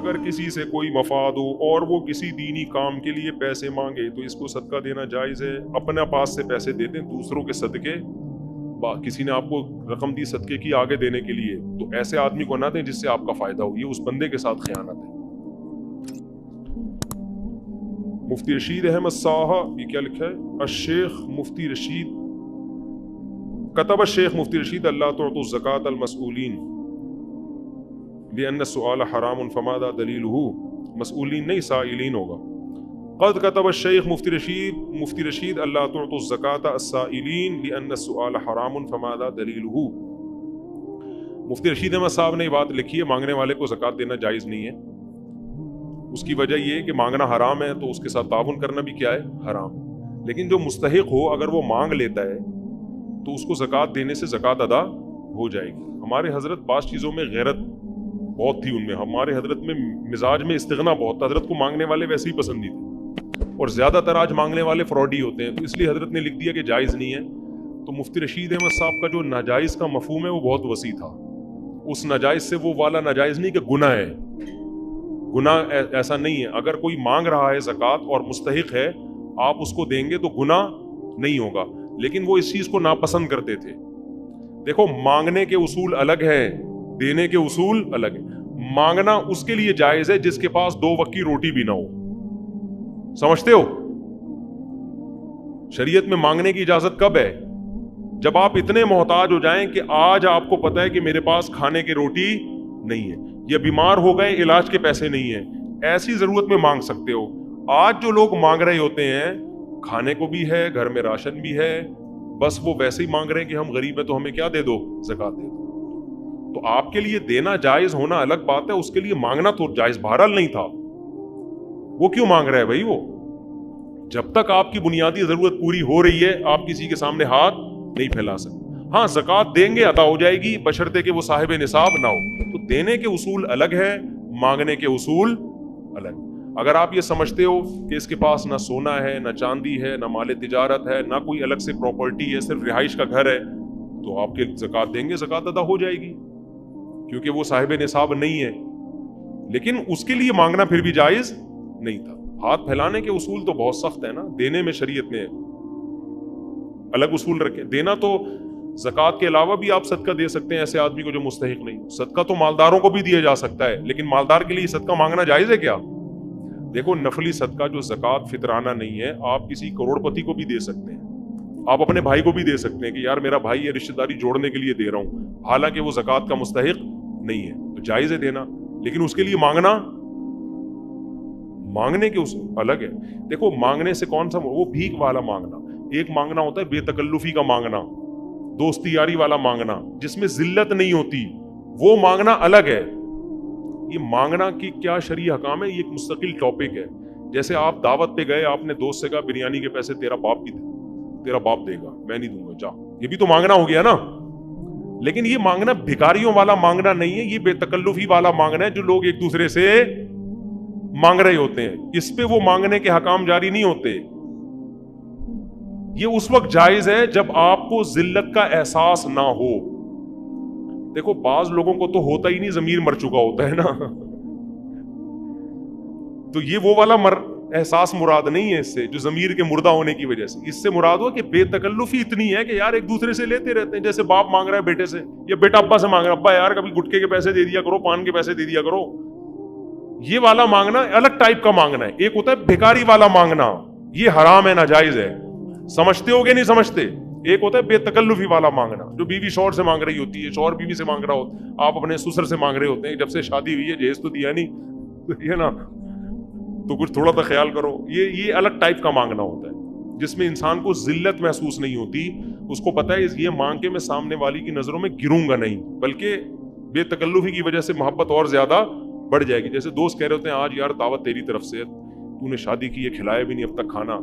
اگر کسی سے کوئی مفاد ہو اور وہ کسی دینی کام کے لیے پیسے مانگے تو اس کو صدقہ دینا جائز ہے. اپنے پاس سے پیسے دے دیں, دوسروں کے صدقے, کسی نے آپ کو رقم دی صدقے کی آگے دینے کے لیے, تو ایسے آدمی کو نہ دیں جس سے آپ کا فائدہ ہو, یہ اس بندے کے ساتھ خیانت ہے. مفتی رشید احمد صاحب, یہ کیا لکھا ہے؟ الشیخ مفتی رشید, کتب الشیخ مفتی رشید اللہ تعطوا الزکاة المسئولین لأن السؤال حرام فماذا دلیلہ. مسئولین نہیں, سائلین ہوگا. قد کتب الشیخ مفتی رشید اللہ تعطوا الزکاة السائلین لأن السؤال حرام فماذا دلیلہ. مفتی رشید احمد صاحب نے یہ بات لکھی ہے, مانگنے والے کو زکوٰۃ دینا جائز نہیں ہے. اس کی وجہ یہ ہے کہ مانگنا حرام ہے, تو اس کے ساتھ تعاون کرنا بھی کیا ہے؟ حرام. لیکن جو مستحق ہو اگر وہ مانگ لیتا ہے تو اس کو زکوٰۃ دینے سے زکوٰۃ ادا ہو جائے گی. ہمارے حضرت بعض چیزوں میں غیرت بہت تھی, ان میں ہمارے حضرت میں مزاج میں استغنا بہت تھا. حضرت کو مانگنے والے ویسے ہی پسند نہیں تھے, اور زیادہ تر آج مانگنے والے فراڈی ہوتے ہیں, تو اس لیے حضرت نے لکھ دیا کہ جائز نہیں ہے. تو مفتی رشید احمد صاحب کا جو ناجائز کا مفہوم ہے وہ بہت وسیع تھا. اس ناجائز سے وہ والا ناجائز نہیں کہ گناہ ہے, گناہ ایسا نہیں ہے. اگر کوئی مانگ رہا ہے زکوٰۃ اور مستحق ہے, آپ اس کو دیں گے تو گناہ نہیں ہوگا. لیکن وہ اس چیز کو ناپسند کرتے تھے. دیکھو, مانگنے کے اصول الگ ہیں, دینے کے اصول الگ ہیں. مانگنا اس کے لیے جائز ہے جس کے پاس 2 وقت کی روٹی بھی نہ ہو. سمجھتے ہو؟ شریعت میں مانگنے کی اجازت کب ہے؟ جب آپ اتنے محتاج ہو جائیں کہ آج آپ کو پتا ہے کہ میرے پاس کھانے کی روٹی نہیں ہے, یا بیمار ہو گئے, علاج کے پیسے نہیں ہیں, ایسی ضرورت میں مانگ سکتے ہو. آج جو لوگ مانگ رہے ہوتے ہیں, کھانے کو بھی ہے, گھر میں راشن بھی ہے, بس وہ ویسے ہی مانگ رہے ہیں کہ ہم غریب ہیں تو ہمیں کیا دے دو؟ زکوٰۃ دے دو. تو آپ کے لیے دینا جائز ہونا الگ بات ہے, اس کے لیے مانگنا تو جائز بہرحال نہیں تھا. وہ کیوں مانگ رہا ہے بھائی؟ وہ جب تک آپ کی بنیادی ضرورت پوری ہو رہی ہے آپ کسی کے سامنے ہاتھ نہیں پھیلا سکتے. ہاں, زکوٰۃ دیں گے ادا ہو جائے گی بشرطے کہ وہ صاحب نصاب نہ ہو. تو دینے کے اصول الگ ہے, مانگنے کے اصول الگ. اگر آپ یہ سمجھتے ہو کہ اس کے پاس نہ سونا ہے, نہ چاندی ہے, نہ مال تجارت ہے, نہ کوئی الگ سے پراپرٹی ہے, صرف رہائش کا گھر ہے, تو آپ کے زکوٰۃ دیں گے, زکوٰۃ ادا ہو جائے گی, کیونکہ وہ صاحب نصاب نہیں ہے. لیکن اس کے لیے مانگنا پھر بھی جائز نہیں تھا. ہاتھ پھیلانے کے اصول تو بہت سخت ہے نا, دینے میں شریعت نے الگ اصول رکھے. دینا تو زکوٰۃ کے علاوہ بھی آپ صدقہ دے سکتے ہیں ایسے آدمی کو جو مستحق نہیں. صدقہ تو مالداروں کو بھی دیا جا سکتا ہے, لیکن مالدار کے لیے صدقہ مانگنا جائز ہے کیا؟ دیکھو, نفلی صدقہ جو زکوٰۃ فطرانہ نہیں ہے, آپ کسی کروڑ پتی کو بھی دے سکتے ہیں, آپ اپنے بھائی کو بھی دے سکتے ہیں کہ یار میرا بھائی یہ رشتہ داری جوڑنے کے لیے دے رہا ہوں, حالانکہ وہ زکوٰۃ کا مستحق نہیں ہے, تو جائز ہے دینا. لیکن اس کے لیے مانگنے کے اصول الگ ہے. دیکھو, مانگنے سے کون سا, وہ بھیک والا مانگنا, ایک مانگنا ہوتا ہے بے تکلفی کا مانگنا, دوستی یاری والا مانگنا جس میں ذلت نہیں ہوتی, وہ مانگنا الگ ہے. یہ مانگنا کی کیا شرعی حکام ہے, یہ ایک مستقل ٹاپک ہے. جیسے آپ دعوت پہ گئے, آپ نے دوست سے کہا بریانی کے پیسے تیرا باپ دے گا, میں نہیں دوں گا, جا, یہ بھی تو مانگنا ہو گیا نا. لیکن یہ مانگنا بھکاریوں والا مانگنا نہیں ہے, یہ بے تکلفی والا مانگنا ہے جو لوگ ایک دوسرے سے مانگ رہے ہوتے ہیں. اس پہ وہ مانگنے کے حکام جاری نہیں ہوتے. یہ اس وقت جائز ہے جب آپ کو ذلت کا احساس نہ ہو. دیکھو, بعض لوگوں کو تو ہوتا ہی نہیں, ضمیر مر چکا ہوتا ہے نا, تو یہ وہ والا احساس مراد نہیں ہے اس سے, جو ضمیر کے مردہ ہونے کی وجہ سے. اس سے مراد ہو کہ بے تکلفی اتنی ہے کہ یار ایک دوسرے سے لیتے رہتے ہیں. جیسے باپ مانگ رہا ہے بیٹے سے, یا بیٹا ابا سے مانگ رہا ہے, ابا یار کبھی گٹکے کے پیسے دے دیا کرو, پان کے پیسے دے دیا کرو. یہ والا مانگنا الگ ٹائپ کا مانگنا ہے. ایک ہوتا ہے بھکاری والا مانگنا, یہ حرام ہے, ناجائز ہے. سمجھتے ہو کہ نہیں سمجھتے؟ ایک ہوتا ہے بے تکلفی والا مانگنا, جو بیوی شوہر سے مانگ رہی ہوتی ہے, شوہر بیوی سے مانگ رہا ہوتا ہے, آپ اپنے سسر سے مانگ رہے ہوتے ہیں, جب سے شادی ہوئی ہے جہیز تو دیا نہیں, یہ نا, تو کچھ تھوڑا سا خیال کرو. یہ الگ ٹائپ کا مانگنا ہوتا ہے جس میں انسان کو ذلت محسوس نہیں ہوتی. اس کو پتا ہے یہ مانگ کے میں سامنے والی کی نظروں میں گروں گا نہیں, بلکہ بے تکلفی کی وجہ سے محبت اور زیادہ بڑھ جائے گی. جیسے دوست کہہ رہے ہوتے ہیں آج یار دعوت تیری طرف سے, تو نے شادی کی ہے, کھلایا بھی نہیں اب تک کھانا,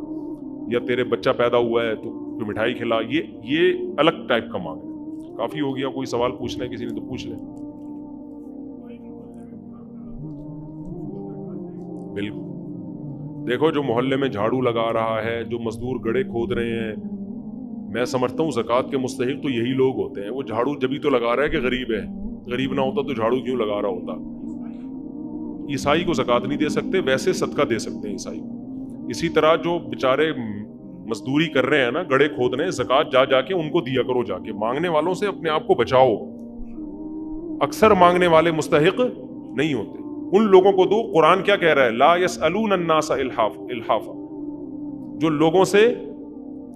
یا تیرے بچہ پیدا ہوا ہے تو مٹھائی کھلا. یہ الگ ٹائپ کا مانگ ہے. کافی ہو گیا, کوئی سوال پوچھنا ہے کسی نے تو پوچھ لیں. بالکل. دیکھو, جو محلے میں جھاڑو لگا رہا ہے, جو مزدور گڑھے کھود رہے ہیں, میں سمجھتا ہوں زکوٰۃ کے مستحق تو یہی لوگ ہوتے ہیں. وہ جھاڑو جبھی تو لگا رہا ہے کہ غریب ہے, غریب نہ ہوتا تو جھاڑو کیوں لگا رہا ہوتا. عیسائی کو زکوٰۃ نہیں دے سکتے، ویسے صدقہ دے سکتے ہیں عیسائی کو۔ اسی طرح جو بیچارے مزدوری کر رہے ہیں نا، گڑھے کھود رہے ہیں، زکوٰۃ جا جا کے ان کو دیا کرو، جا کے مانگنے والوں سے اپنے آپ کو بچاؤ۔ اکثر مانگنے والے مستحق نہیں ہوتے، ان لوگوں کو دو۔ قرآن کیا کہہ رہا ہے؟ لا یسألون الناس الحافا، جو لوگوں سے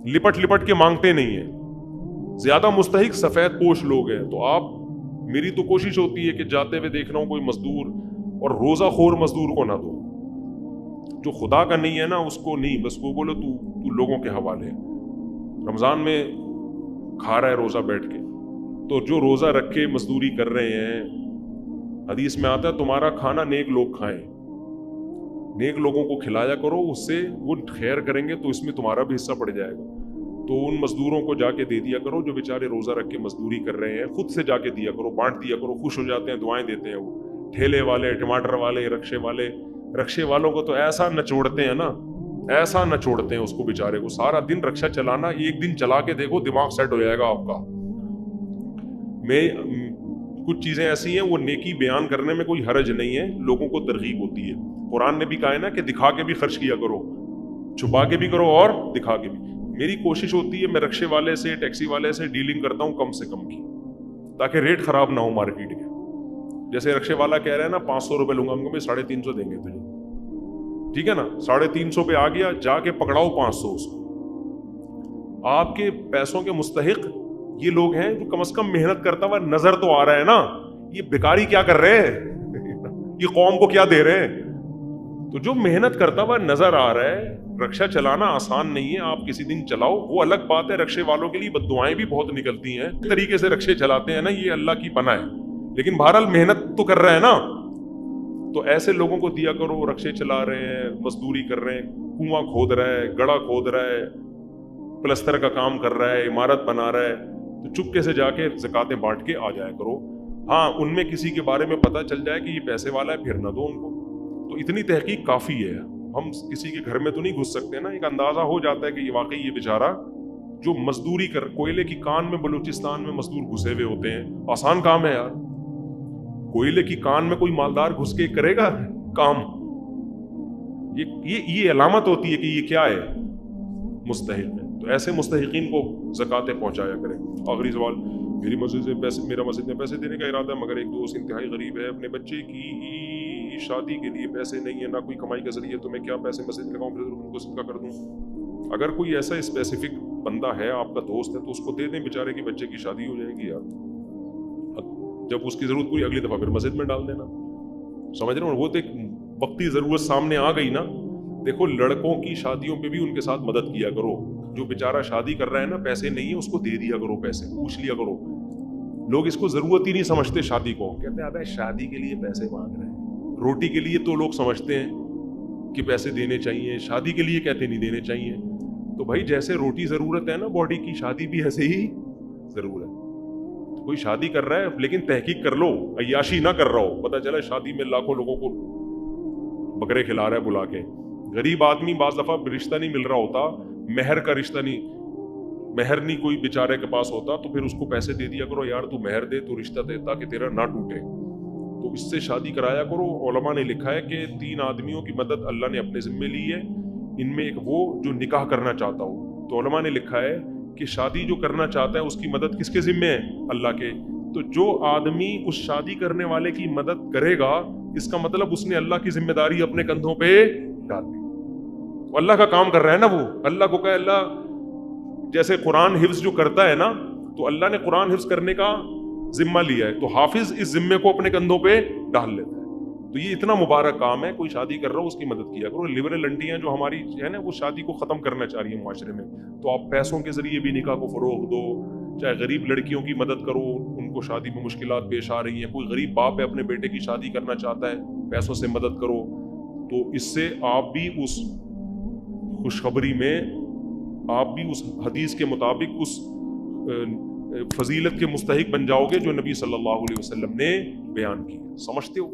لپٹ لپٹ کے مانگتے نہیں ہیں۔ زیادہ مستحق سفید پوش لوگ ہیں۔ تو آپ، میری تو کوشش ہوتی ہے کہ جاتے ہوئے دیکھ رہا ہوں کوئی مزدور، اور روزہ خور مزدور کو نہ دو، جو خدا کا نہیں ہے نا اس کو نہیں، بس وہ بولو تو لوگوں کے حوالے ہے۔ رمضان میں کھا رہا ہے روزہ بیٹھ کے، تو جو روزہ رکھ کے مزدوری کر رہے ہیں، حدیث میں آتا ہے تمہارا کھانا نیک لوگ کھائیں، نیک لوگوں کو کھلایا کرو، اس سے وہ خیر کریں گے تو اس میں تمہارا بھی حصہ پڑ جائے گا۔ تو ان مزدوروں کو جا کے دے دیا کرو جو بیچارے روزہ رکھ کے مزدوری کر رہے ہیں، خود سے جا کے دیا کرو، بانٹ دیا کرو، خوش ہو جاتے ہیں، دعائیں دیتے ہیں۔ وہ ٹھیلے والے، ٹماٹر والے، رکشے والوں کو تو ایسا نچوڑتے ہیں نا، ایسا نچوڑتے ہیں اس کو بیچارے کو۔ سارا دن رکشہ چلانا، ایک دن چلا کے دیکھو دماغ سیٹ ہو جائے گا آپ کا۔ میں کچھ چیزیں ایسی ہیں، وہ نیکی بیان کرنے میں کوئی حرج نہیں ہے، لوگوں کو ترغیب ہوتی ہے۔ قرآن نے بھی کہا ہے نا کہ دکھا کے بھی خرچ کیا کرو، چھپا کے بھی کرو اور دکھا کے بھی۔ میری کوشش ہوتی ہے میں رکشے والے سے، ٹیکسی والے سے ڈیلنگ کرتا ہوں کم سے کم کی، تاکہ ریٹ خراب نہ ہو مارکیٹ کے۔ جیسے رکشے والا کہہ رہے ہیں نا 500 روپے لوں گا، ہم کو میں 350 دیں گے تجھے، ٹھیک ہے نا؟ 350 پہ آ گیا، جا کے پکڑاؤ 500 اس کو۔ آپ کے پیسوں کے مستحق یہ لوگ ہیں جو کم از کم محنت کرتا ہوا نظر تو آ رہا ہے نا، یہ بیکاری کیا کر رہے ہیں، یہ قوم کو کیا دے رہے ہیں۔ تو جو محنت کرتا ہوا نظر آ رہا ہے، رکشہ چلانا آسان نہیں ہے، آپ کسی دن چلاؤ، وہ الگ بات ہے۔ رکشے والوں کے لیے بد دعائیں بھی بہت نکلتی ہیں، اس طریقے سے رکشے چلاتے ہیں نا، یہ اللہ کی پناہ ہے، لیکن بہرحال محنت تو کر رہے ہیں نا۔ تو ایسے لوگوں کو دیا کرو، رکشے چلا رہے ہیں، مزدوری کر رہے ہیں، کنواں کھود رہا ہے، گڑھا کھود رہا ہے، پلستر کا کام کر رہا ہے، عمارت بنا رہا ہے، تو چپکے سے جا کے زکاتیں بانٹ کے آ جایا کرو۔ ہاں، ان میں کسی کے بارے میں پتہ چل جائے کہ یہ پیسے والا ہے، پھر نہ دو ان کو۔ تو اتنی تحقیق کافی ہے، ہم کسی کے گھر میں تو نہیں گھس سکتے نا، ایک اندازہ ہو جاتا ہے کہ یہ واقعی یہ بیچارہ جو مزدوری کر، کوئلے کی کان میں بلوچستان میں مزدور گھسے ہوئے ہوتے ہیں، آسان کام ہے یار، کوئلے کی کان میں کوئی مالدار گھس کے کرے گا کام؟ یہ علامت ہوتی ہے کہ یہ کیا ہے، مستحق ہے۔ تو ایسے مستحقین کو زکاتیں پہنچایا کریں۔ آخری سوال، میرا مسجد میں پیسے دینے کا ارادہ ہے، مگر ایک دوست انتہائی غریب ہے، اپنے بچے کی شادی کے لیے پیسے نہیں ہے، نہ کوئی کمائی کا ذریعہ، تو میں کیا پیسے مسجد لگاؤں، پھر ان کو صدقہ کر دوں؟ اگر کوئی ایسا اسپیسیفک بندہ ہے، آپ کا دوست ہے، تو اس کو دے دیں، بیچارے کی بچے کی شادی ہو جائے گی یار۔ جب اس کی ضرورت پوری، اگلی دفعہ پھر مسجد میں ڈال دینا، سمجھ رہے ہو؟ وہ تو ایک وقتی ضرورت سامنے آ گئی نا۔ دیکھو، لڑکوں کی شادیوں پہ بھی ان کے ساتھ مدد کیا کرو، جو بیچارہ شادی کر رہا ہے نا، پیسے نہیں ہیں، اس کو دے دیا کرو، پیسے پوچھ لیا کرو۔ لوگ اس کو ضرورت ہی نہیں سمجھتے شادی کو، کہتے ہیں ابے شادی کے لیے پیسے مانگ رہے ہیں، روٹی کے لیے تو لوگ سمجھتے ہیں کہ پیسے دینے چاہیے، شادی کے لیے کہتے نہیں دینے چاہیے۔ تو بھائی جیسے روٹی ضرورت ہے نا باڈی کی، شادی بھی ایسے ہی ضرورت ہے۔ کوئی شادی کر رہا ہے لیکن تحقیق کر لو، عیاشی نہ کر رہا ہو، پتہ چلا شادی میں لاکھوں لوگوں کو بکرے کھلا رہا ہے بلا کے۔ غریب آدمی بعض دفعہ رشتہ نہیں مل رہا ہوتا، مہر کا رشتہ نہیں، مہر نہیں کوئی بیچارے کے پاس ہوتا، تو پھر اس کو پیسے دے دیا کرو، یار تو مہر دے، تو رشتہ دے، تاکہ تیرا نہ ٹوٹے۔ تو اس سے شادی کرایا کرو۔ علماء نے لکھا ہے کہ 3 آدمیوں کی مدد اللہ نے اپنے ذمے لی ہے، ان میں ایک وہ جو نکاح کرنا چاہتا ہو۔ تو علماء نے لکھا ہے کہ شادی جو کرنا چاہتا ہے اس کی مدد کس کے ذمے ہے؟ اللہ کے۔ تو جو آدمی اس شادی کرنے والے کی مدد کرے گا، اس کا مطلب اس نے اللہ کی ذمہ داری اپنے کندھوں پہ ڈال دی، وہ اللہ کا کام کر رہا ہے نا۔ وہ اللہ کو کہے، اللہ جیسے قرآن حفظ جو کرتا ہے نا، تو اللہ نے قرآن حفظ کرنے کا ذمہ لیا ہے، تو حافظ اس ذمے کو اپنے کندھوں پہ ڈال لیتا ہے۔ تو یہ اتنا مبارک کام ہے، کوئی شادی کر رہا ہو اس کی مدد کیا کرو۔ لبرل انٹیاں جو ہماری ہے نا، وہ شادی کو ختم کرنا چاہ رہی ہیں معاشرے میں، تو آپ پیسوں کے ذریعے بھی نکاح کو فروغ دو، چاہے غریب لڑکیوں کی مدد کرو، ان کو شادی میں مشکلات پیش آ رہی ہیں، کوئی غریب باپ ہے اپنے بیٹے کی شادی کرنا چاہتا ہے، پیسوں سے مدد کرو، تو اس سے آپ بھی اس خوشخبری میں، آپ بھی اس حدیث کے مطابق اس فضیلت کے مستحق بن جاؤ گے جو نبی صلی اللہ علیہ وسلم نے بیان کی۔ سمجھتے ہو؟